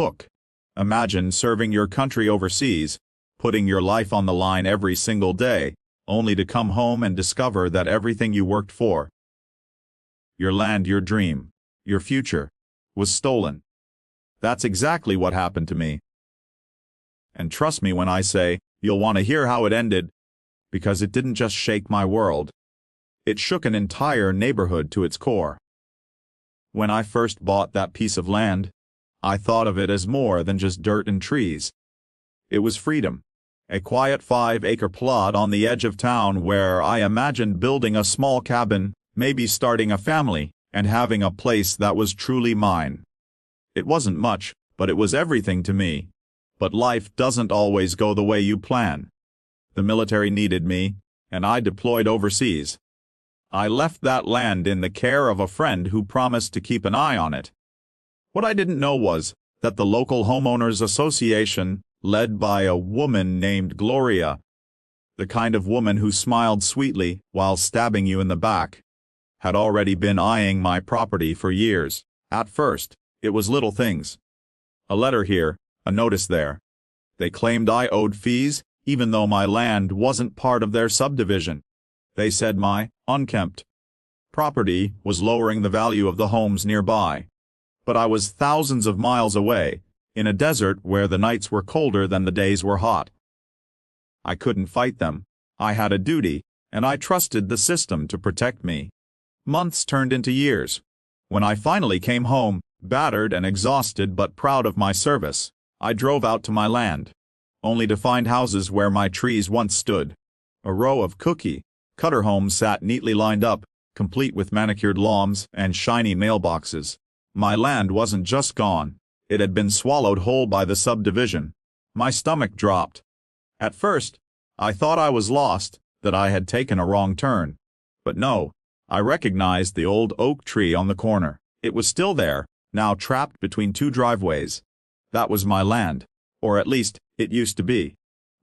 Hook. Imagine serving your country overseas, putting your life on the line every single day, only to come home and discover that everything you worked for, your land, your dream, your future, was stolen. That's exactly what happened to me. And trust me when I say, you'll want to hear how it ended, because it didn't just shake my world. It shook an entire neighborhood to its core. When I first bought that piece of land, I thought of it as more than just dirt and trees. It was freedom. A quiet 5-acre plot on the edge of town where I imagined building a small cabin, maybe starting a family, and having a place that was truly mine. It wasn't much, but it was everything to me. But life doesn't always go the way you plan. The military needed me, and I deployed overseas. I left that land in the care of a friend who promised to keep an eye on it. What I didn't know was that the local homeowners association, led by a woman named Gloria, the kind of woman who smiled sweetly while stabbing you in the back, had already been eyeing my property for years. At first, it was little things. A letter here, a notice there. They claimed I owed fees, even though my land wasn't part of their subdivision. They said my unkempt property was lowering the value of the homes nearby. But I was thousands of miles away, in a desert where the nights were colder than the days were hot. I couldn't fight them. I had a duty, and I trusted the system to protect me. Months turned into years. When I finally came home, battered and exhausted but proud of my service, I drove out to my land, only to find houses where my trees once stood. A row of cookie-cutter homes sat neatly lined up, complete with manicured lawns and shiny mailboxes. My land wasn't just gone, it had been swallowed whole by the subdivision. My stomach dropped. At first, I thought I was lost, that I had taken a wrong turn. But no, I recognized the old oak tree on the corner. It was still there, now trapped between two driveways. That was my land, or at least, it used to be.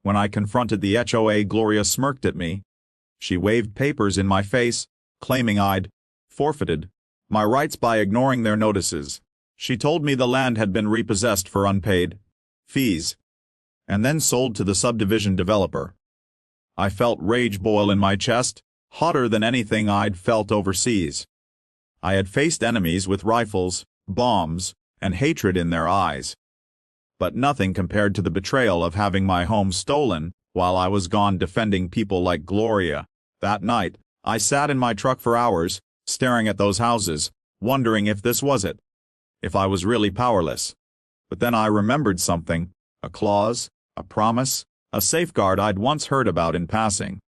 When I confronted the HOA, Gloria smirked at me. She waved papers in my face, claiming I'd forfeited my rights by ignoring their notices. She told me the land had been repossessed for unpaid fees, and then sold to the subdivision developer. I felt rage boil in my chest, hotter than anything I'd felt overseas. I had faced enemies with rifles, bombs, and hatred in their eyes. But nothing compared to the betrayal of having my home stolen while I was gone defending people like Gloria. That night, I sat in my truck for hours, staring at those houses, wondering if this was it. If I was really powerless. But then I remembered something, a clause, a promise, a safeguard I'd once heard about in passing.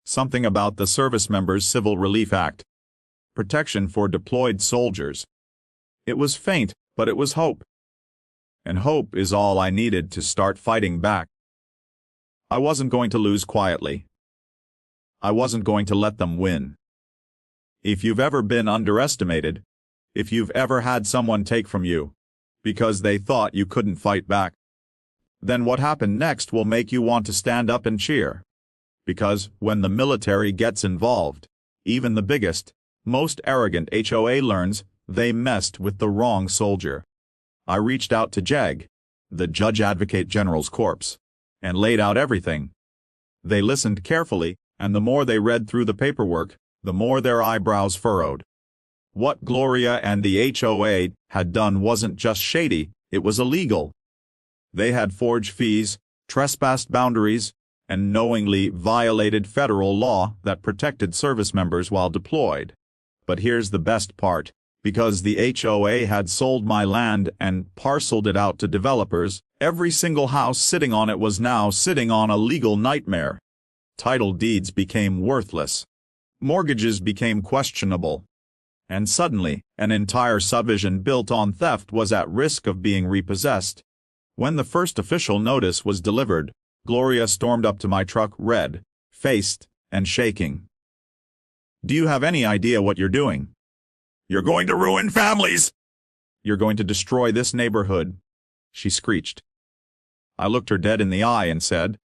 Something about the Service Members Civil Relief Act. Protection for deployed soldiers. It was faint, but it was hope. And hope is all I needed to start fighting back. I wasn't going to lose quietly. I wasn't going to let them win. If you've ever been underestimated, if you've ever had someone take from you because they thought you couldn't fight back, then what happened next will make you want to stand up and cheer. Because when the military gets involved, even the biggest, most arrogant HOA learns they messed with the wrong soldier. I reached out to JAG, the Judge Advocate General's Corps, and laid out everything. They listened carefully, and the more they read through the paperwork, the more their eyebrows furrowed. What Gloria and the HOA had done wasn't just shady, it was illegal. They had forged fees, trespassed boundaries, and knowingly violated federal law that protected service members while deployed. But here's the best part. Because the HOA had sold my land and parceled it out to developers, every single house sitting on it was now sitting on a legal nightmare. Title deeds became worthless. Mortgages became questionable. And suddenly, an entire subdivision built on theft was at risk of being repossessed. When the first official notice was delivered, Gloria stormed up to my truck red-faced and shaking. "Do you have any idea what you're doing? You're going to ruin families! You're going to destroy this neighborhood," she screeched. I looked her dead in the eye and said,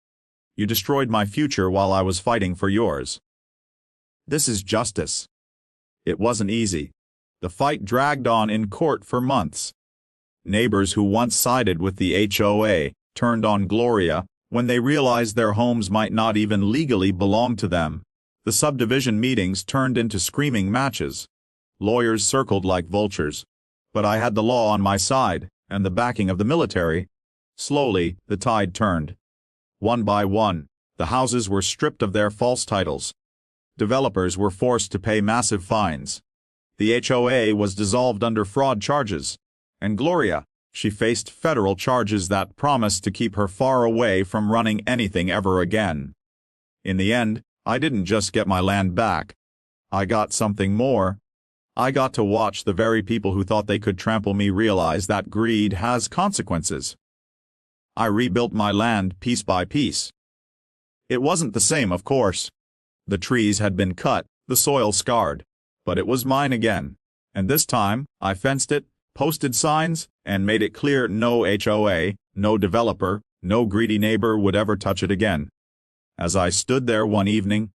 "You destroyed my future while I was fighting for yours. This is justice." It wasn't easy. The fight dragged on in court for months. Neighbors who once sided with the HOA turned on Gloria when they realized their homes might not even legally belong to them. The subdivision meetings turned into screaming matches. Lawyers circled like vultures. But I had the law on my side, and the backing of the military. Slowly, the tide turned. One by one, the houses were stripped of their false titles. Developers were forced to pay massive fines. The HOA was dissolved under fraud charges. And Gloria, she faced federal charges that promised to keep her far away from running anything ever again. In the end, I didn't just get my land back. I got something more. I got to watch the very people who thought they could trample me realize that greed has consequences. I rebuilt my land piece by piece. It wasn't the same, of course. The trees had been cut, the soil scarred. But it was mine again. And this time, I fenced it, posted signs, and made it clear no HOA, no developer, no greedy neighbor would ever touch it again. As I stood there one evening,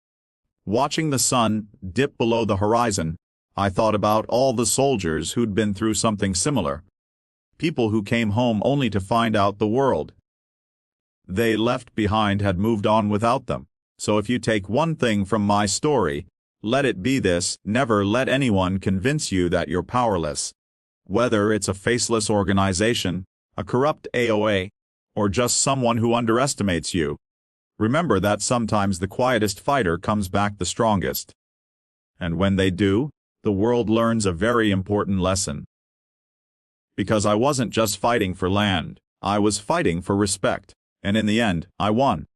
watching the sun dip below the horizon, I thought about all the soldiers who'd been through something similar. People who came home only to find out the world they left behind had moved on without them. So if you take one thing from my story, let it be this: never let anyone convince you that you're powerless. Whether it's a faceless organization, a corrupt AOA, or just someone who underestimates you. Remember that sometimes the quietest fighter comes back the strongest. And when they do, the world learns a very important lesson. Because I wasn't just fighting for land, I was fighting for respect. And in the end, I won.